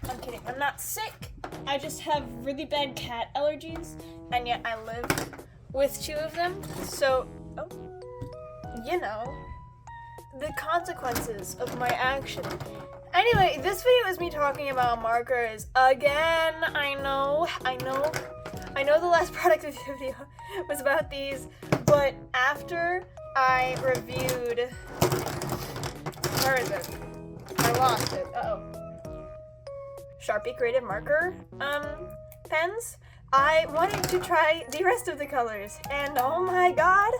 I'm kidding. I'm not sick. I just have really bad cat allergies, and yet I live with 2 of them. So, you know, the consequences of my action. Anyway, this video is me talking about markers again. I know the last product review video was about these, but after I reviewed, where is it? I lost it. Sharpie Creative Marker pens. I wanted to try the rest of the colors, and oh my god,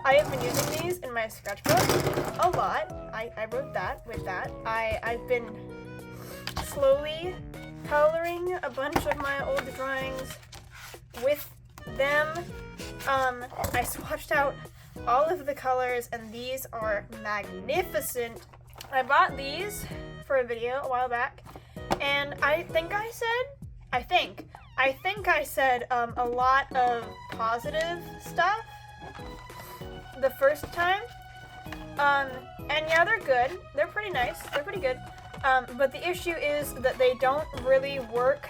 I have been using these in my sketchbook a lot. I wrote that with that. I've been slowly coloring a bunch of my old drawings with them. I swatched out all of the colors, and these are magnificent. I bought these for a video a while back, and I think I said a lot of positive stuff the first time. And yeah, they're good. They're pretty nice. They're pretty good. But the issue is that they don't really work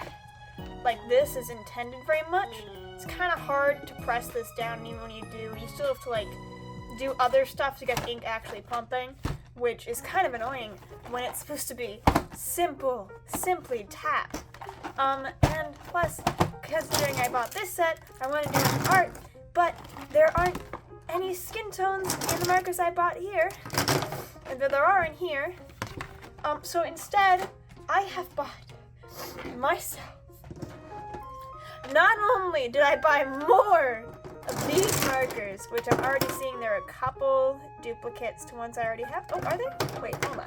like this is intended very much. It's kind of hard to press this down, and even when you do, you still have to like do other stuff to get the ink actually pumping, which is kind of annoying when it's supposed to be simply tap. And plus, considering I bought this set, I want to do some art, but there aren't any skin tones in the markers I bought here, and there are in here. So instead, I have bought myself. Not only did I buy more of these markers, which I'm already seeing there are a couple duplicates to ones I already have. Oh, are they? Wait, hold on.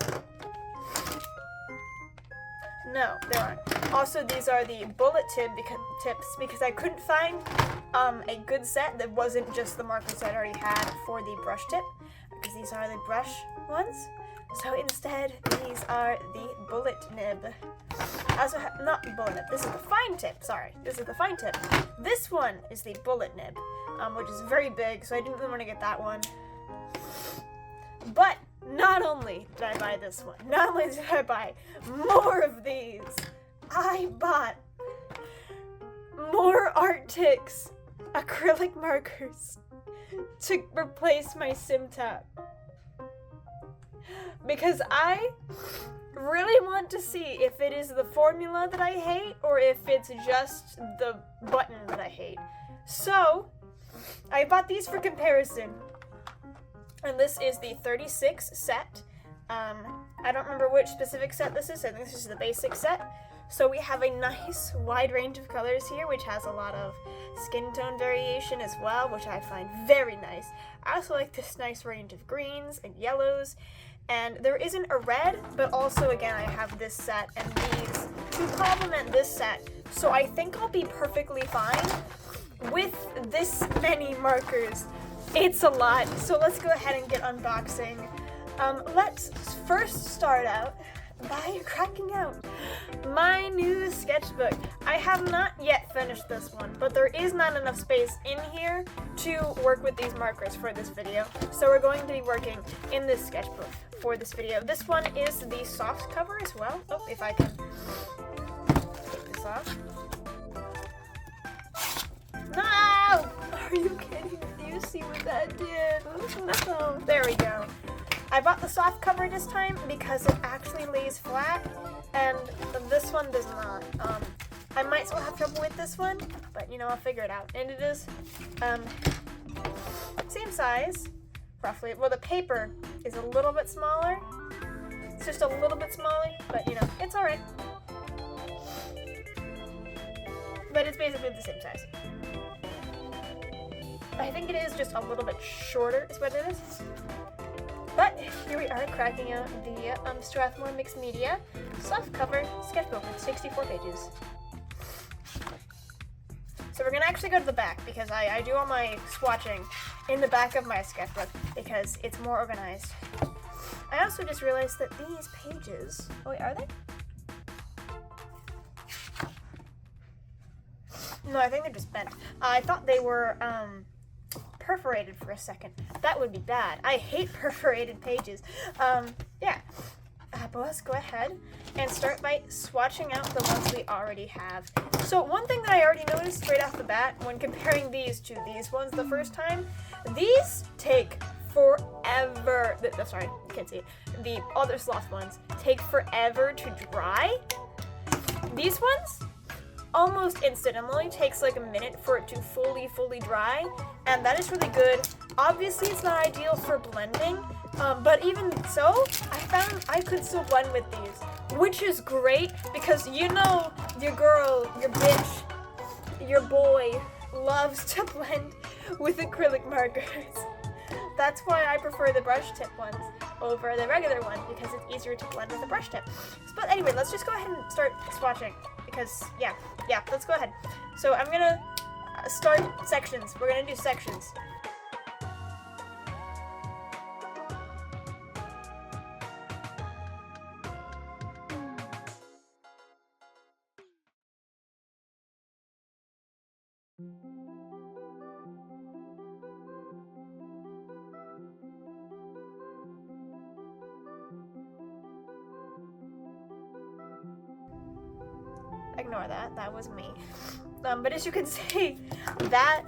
No, there aren't. Also, these are the bullet tips because I couldn't find a good set that wasn't just the markers I already had for the brush tip, because these are the brush ones. So instead, these are the bullet nib. I also have, not bullet nib, this is the fine tip, sorry. This is the fine tip. This one is the bullet nib, which is very big, so I didn't really want to get that one. But not only did I buy this one, not only did I buy more of these, I bought more ARRTX acrylic markers to replace my SimTap. Because I really want to see if it is the formula that I hate or if it's just the button that I hate. So, I bought these for comparison. And this is the 36 set. I don't remember which specific set this is. I think this is the basic set. So we have a nice wide range of colors here, which has a lot of skin tone variation as well, which I find very nice. I also like this nice range of greens and yellows. And there isn't a red, but also, again, I have this set and these to complement this set. So I think I'll be perfectly fine with this many markers. It's a lot, so let's go ahead and get unboxing. Let's first start out by cracking out my new sketchbook. I have not yet finished this one, but there is not enough space in here to work with these markers for this video. So we're going to be working in this sketchbook for this video. This one is the soft cover as well. Oh, if I can take this off. No! Are you kidding me? Do you see what that did? No. There we go. I bought the soft cover this time because it actually lays flat, and this one does not. I might still have trouble with this one, but you know, I'll figure it out. And it is same size, roughly. Well, the paper is a little bit smaller. It's just a little bit smaller, but you know, it's alright. But it's basically the same size. I think it is just a little bit shorter is what it is. But here we are cracking out the Strathmore Mixed Media soft cover sketchbook with 64 pages. So we're gonna actually go to the back because I do all my swatching in the back of my sketchbook because it's more organized. I also just realized that these pages, oh wait, are they? No, I think they're just bent. I thought they were perforated for a second. That would be bad. I hate perforated pages. Yeah. let's go ahead and start by swatching out the ones we already have. So one thing that I already noticed straight off the bat when comparing these to these ones the first time, these take forever. Sorry, you can't see it. The other sloth ones take forever to dry. These ones, almost instant. It only takes like a minute for it to fully dry, and that is really good. Obviously, it's not ideal for blending, but even so, I found I could still blend with these, which is great because you know your girl, your bitch, your boy loves to blend with acrylic markers. That's why I prefer the brush tip ones over the regular ones, because it's easier to blend with a brush tip. But anyway, let's just go ahead and start swatching, because yeah, let's go ahead. So I'm gonna start sections. We're gonna do sections. Ignore that, that was me. But as you can see, that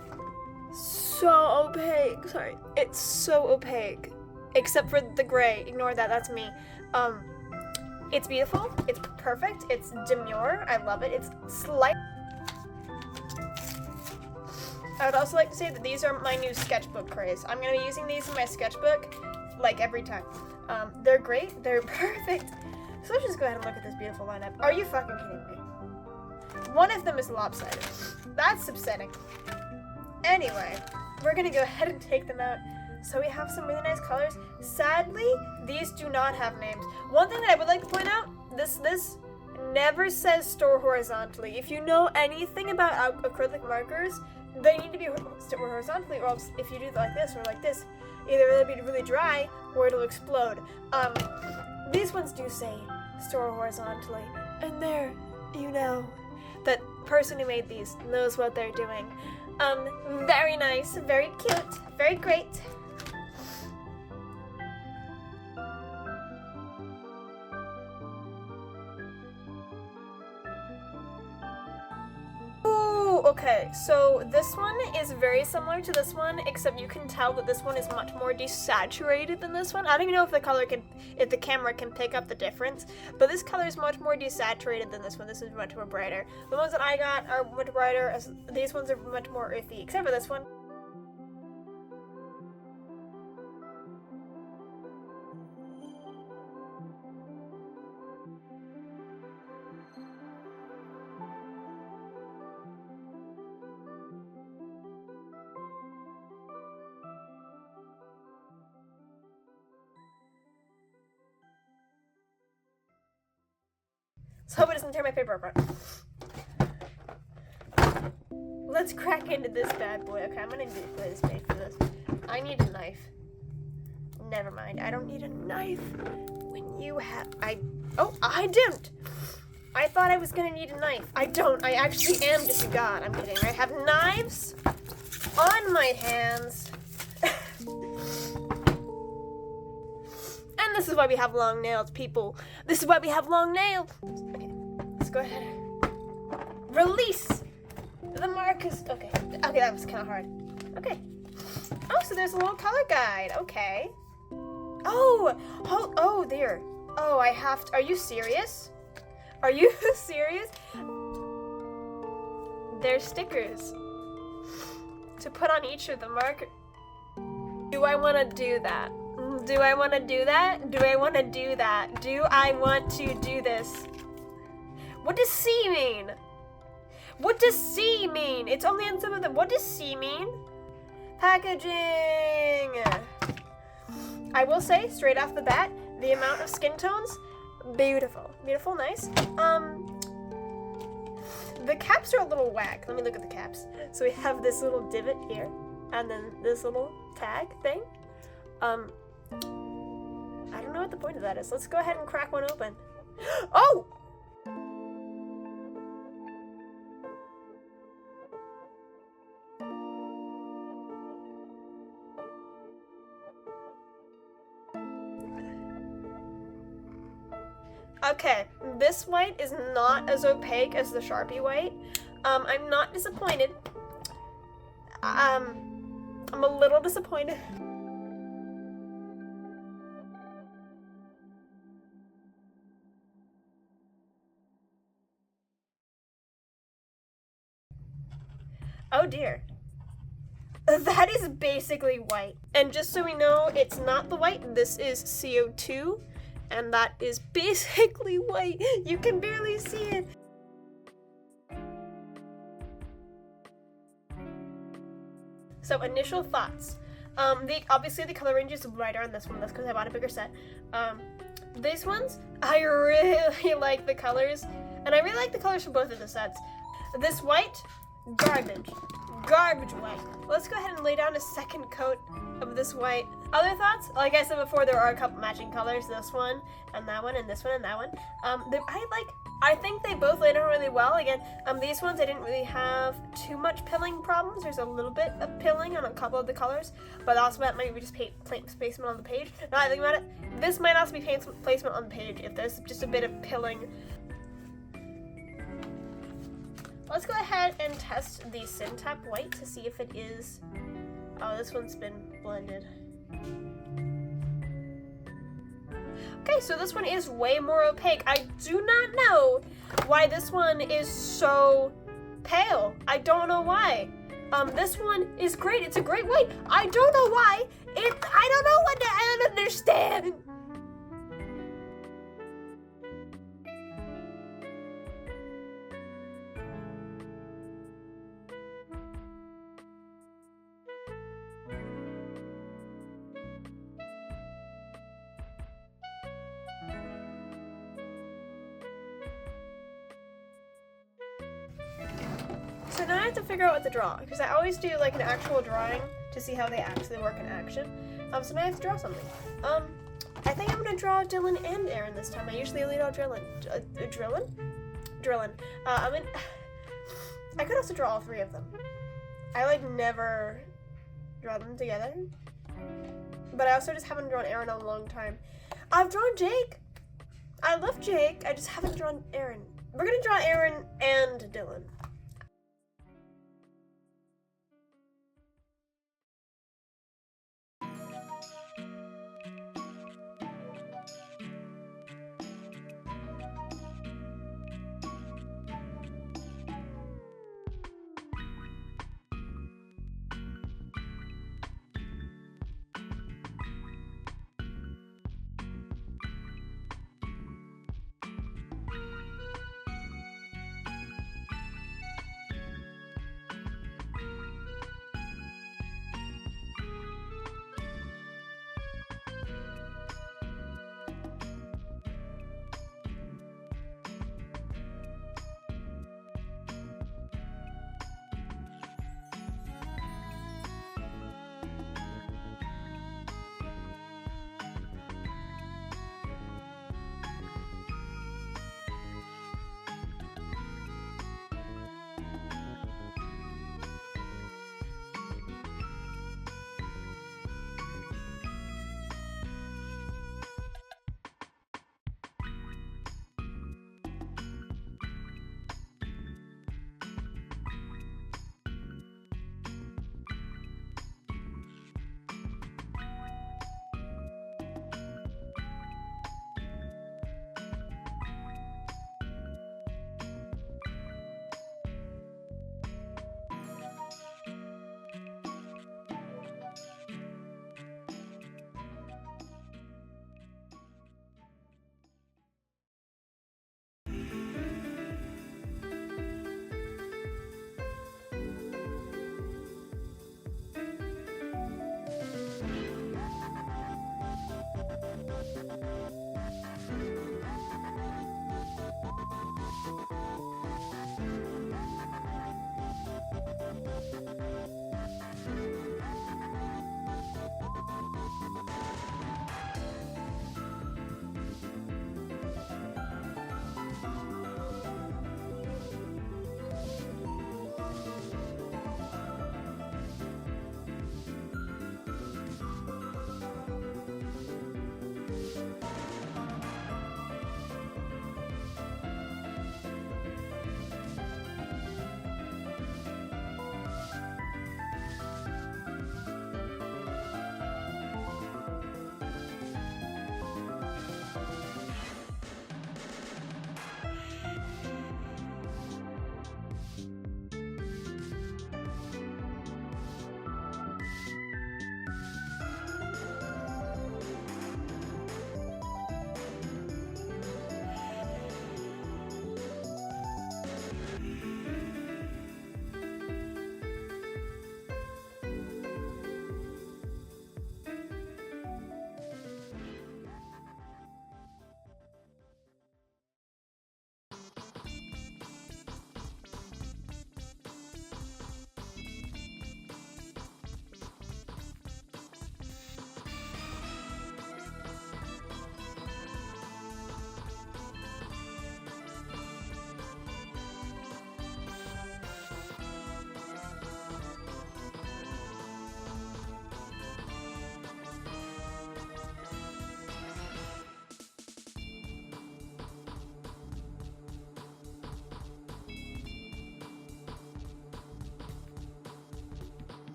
so opaque. Sorry, it's so opaque. Except for the gray. Ignore that, that's me. It's beautiful, it's perfect, it's demure, I love it, it's slight. I would also like to say that these are my new sketchbook craze. I'm gonna be using these in my sketchbook, like every time. They're great, they're perfect. So let's just go ahead and look at this beautiful lineup. Are you fucking kidding me? One of them is lopsided. That's upsetting. Anyway, we're gonna go ahead and take them out. So we have some really nice colors. Sadly, these do not have names. One thing that I would like to point out, this never says store horizontally. If you know anything about acrylic markers, they need to be stored horizontally, or else if you do like this or like this, either it'll be really dry or it'll explode. These ones do say store horizontally, and there, you know, that person who made these knows what they're doing. Very nice, very cute, very great. Okay, so this one is very similar to this one, except you can tell that this one is much more desaturated than this one. I don't even know if the camera can pick up the difference, but this color is much more desaturated than this one. This is much more brighter. The ones that I got are much brighter, as these ones are much more earthy, except for this one. So hope it doesn't tear my paper apart. Let's crack into this bad boy. Okay, I'm gonna do this made for this. I need a knife. Never mind, I don't need a knife. When you have, I didn't! I thought I was gonna need a knife. I don't, I actually am just a god. I'm kidding. I have knives on my hands. And this is why we have long nails, people. This is why we have long nails. Okay, let's go ahead. Release the markers. Okay, that was kind of hard. Okay. Oh, so there's a little color guide. Okay. Oh, there. Oh, I have to. Are you serious? Are you serious? There's stickers to put on each of the markers. Do I want to do that? Do I want to do that? Do I want to do that? Do I want to do this? What does C mean? What does C mean? It's only on some of them. What does C mean? Packaging! I will say, straight off the bat, the amount of skin tones, beautiful. Beautiful, nice. The caps are a little whack. Let me look at the caps. So we have this little divot here, and then this little tag thing. I don't know what the point of that is. Let's go ahead and crack one open. Oh! Okay, this white is not as opaque as the Sharpie white. I'm not disappointed. I'm a little disappointed. Oh dear. That is basically white. And just so we know, it's not the white, this is CO2, and that is basically white. You can barely see it. So initial thoughts. Obviously the color range is brighter on this one, that's because I bought a bigger set. These ones, I really like the colors, and I really like the colors for both of the sets. This white, garbage. Garbage white. Let's go ahead and lay down a second coat of this white. Other thoughts? Like I said before, there are a couple matching colors. This one, and that one, and this one, and that one. I think they both laid out really well. Again, these ones I didn't really have too much pilling problems. There's a little bit of pilling on a couple of the colors, but also that might be just placement on the page. Now I think about it, this might also be placement on the page if there's just a bit of pilling. Let's go ahead and test the Syntap white to see if it is. Oh, this one's been blended. Okay, so this one is way more opaque. I do not know why this one is so pale. I don't know why. This one is great. It's a great white. I don't know why. I don't know what I don't understand. So now I have to figure out what to draw, because I always do like an actual drawing to see how they actually work in action. So now I have to draw something. I think I'm gonna draw Dylan and Aaron this time. I usually only draw Drillin. Drillin. I could also draw all three of them. I like never draw them together. But I also just haven't drawn Aaron in a long time. I've drawn Jake. I love Jake. I just haven't drawn Aaron. We're gonna draw Aaron and Dylan.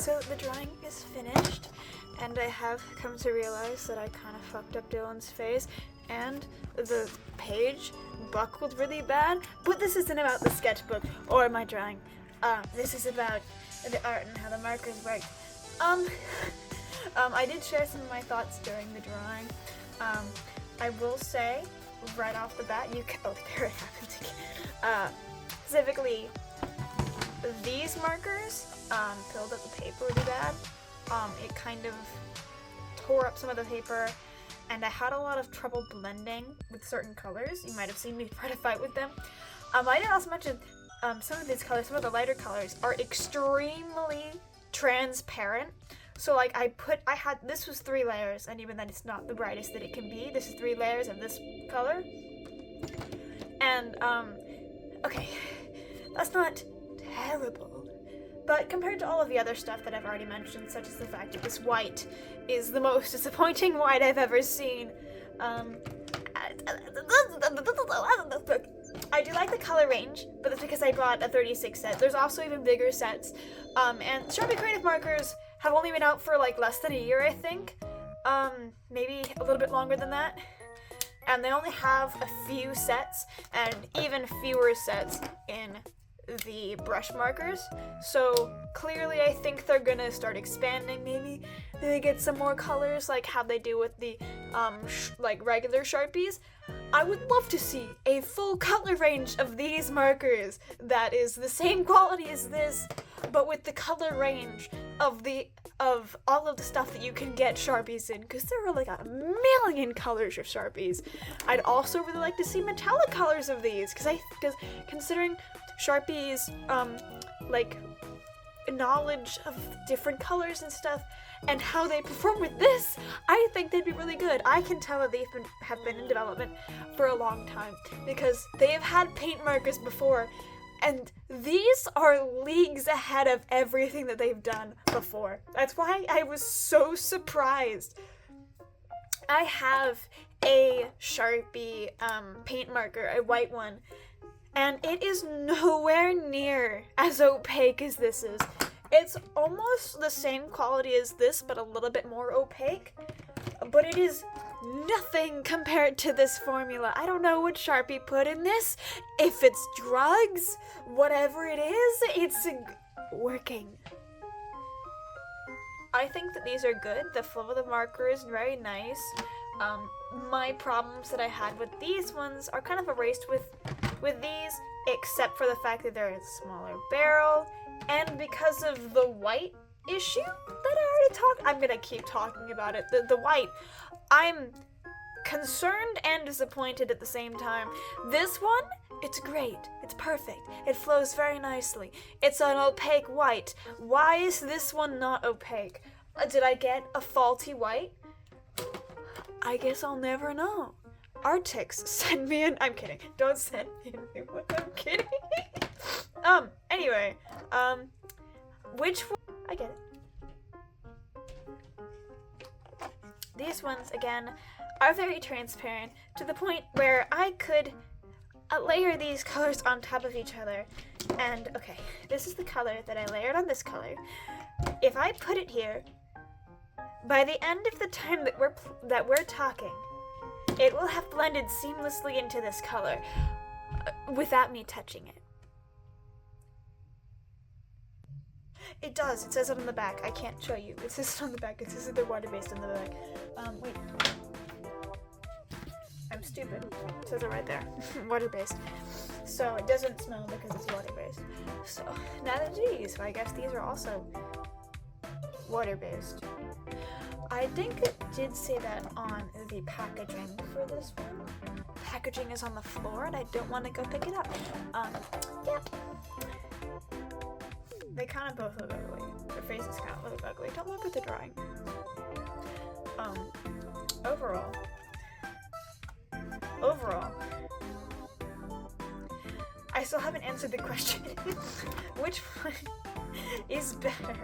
So the drawing is finished, and I have come to realize that I kind of fucked up Dylan's face, and the page buckled really bad, but this isn't about the sketchbook or my drawing. This is about the art and how the markers work. I did share some of my thoughts during the drawing. I will say, right off the bat, oh, there it happens again. Specifically, these markers filled up the paper really bad. It kind of tore up some of the paper, and I had a lot of trouble blending with certain colors. You might have seen me try to fight with them. I didn't also mention some of these colors, some of the lighter colors, are extremely transparent. So like this was 3 layers, and even then it's not the brightest that it can be. This is 3 layers of this color. And, okay, that's not terrible. But compared to all of the other stuff that I've already mentioned, such as the fact that this white is the most disappointing white I've ever seen, I do like the color range, but that's because I bought a 36 set. There's also even bigger sets. And Sharpie Creative markers have only been out for like less than a year, I think. Maybe a little bit longer than that. And they only have a few sets, and even fewer sets in the brush markers. So clearly I think they're gonna start expanding. Maybe they get some more colors like how they do with the like regular Sharpies. I would love to see a full color range of these markers that is the same quality as this, but with the color range of all of the stuff that you can get Sharpies in, because there are like a million colors of Sharpies. I'd also really like to see metallic colors of these, because considering Sharpies like knowledge of different colors and stuff and how they perform with this, I think they'd be really good. I can tell that have been in development for a long time, because they have had paint markers before, and these are leagues ahead of everything that they've done before. That's why I was so surprised. I have a Sharpie paint marker, a white one, and it is nowhere near as opaque as this is. It's almost the same quality as this, but a little bit more opaque. But it is nothing compared to this formula. I don't know what Sharpie put in this. If it's drugs, whatever it is, it's working. I think that these are good. The flow of the marker is very nice. My problems that I had with these ones are kind of erased with these, except for the fact that they're a smaller barrel, and because of the white issue that I already talked. I'm gonna keep talking about it. The white, I'm concerned and disappointed at the same time. This one, it's great. It's perfect. It flows very nicely. It's an opaque white. Why is this one not opaque? Did I get a faulty white? I guess I'll never know. ARRTX, send me an. I'm kidding. Don't send me a new one. I'm kidding. Anyway, which one? I get it. These ones, again, are very transparent to the point where I could layer these colors on top of each other. And, okay, this is the color that I layered on this color. If I put it here, by the end of the time that we're talking, it will have blended seamlessly into this color without me touching it. It does. It says it on the back. I can't show you. It says it on the back. It says they're water-based on the back. Wait. I'm stupid. It says it right there. Water-based. So it doesn't smell because it's water-based. So neither do these. So I guess these are also water-based. I think it did say that on the packaging for this one. Packaging is on the floor and I don't want to go pick it up. Yeah. They kind of both look ugly. Their faces kind of look ugly. Don't look at the drawing. Overall, I still haven't answered the question. Which one is better?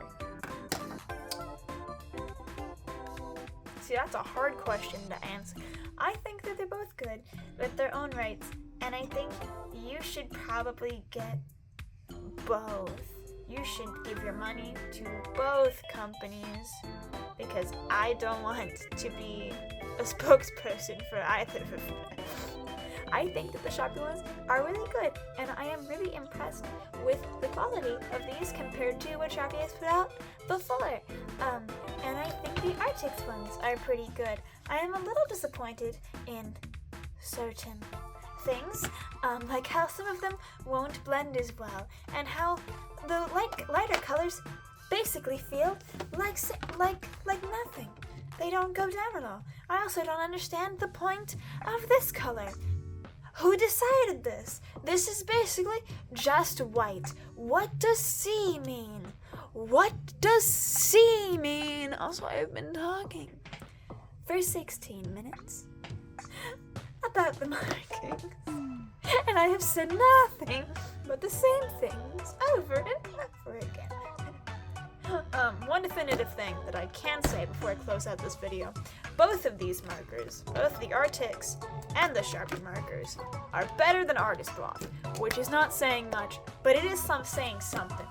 See, that's a hard question to answer. I think that they're both good with their own rights, and I think you should probably get both. you should give your money to both companies because I don't want to be a spokesperson for either of them. I think that the Sharpie ones are really good, and I am really impressed with the quality of these compared to what Sharpie has put out before. And I think the ARRTX ones are pretty good. I am a little disappointed in certain things, like how some of them won't blend as well, and how the lighter colors basically feel like nothing. They don't go down at all. I also don't understand the point of this color. Who decided this? This is basically just white. What does C mean? What does C mean? Also, I've been talking for 16 minutes about the markings, and I have said nothing but the same things over and over again. One definitive thing that I can say before I close out this video, both of these markers, both the ARRTX and the Sharpie markers, are better than Artist Block, which is not saying much, but it is saying something.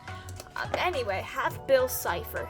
Anyway, have Bill cipher.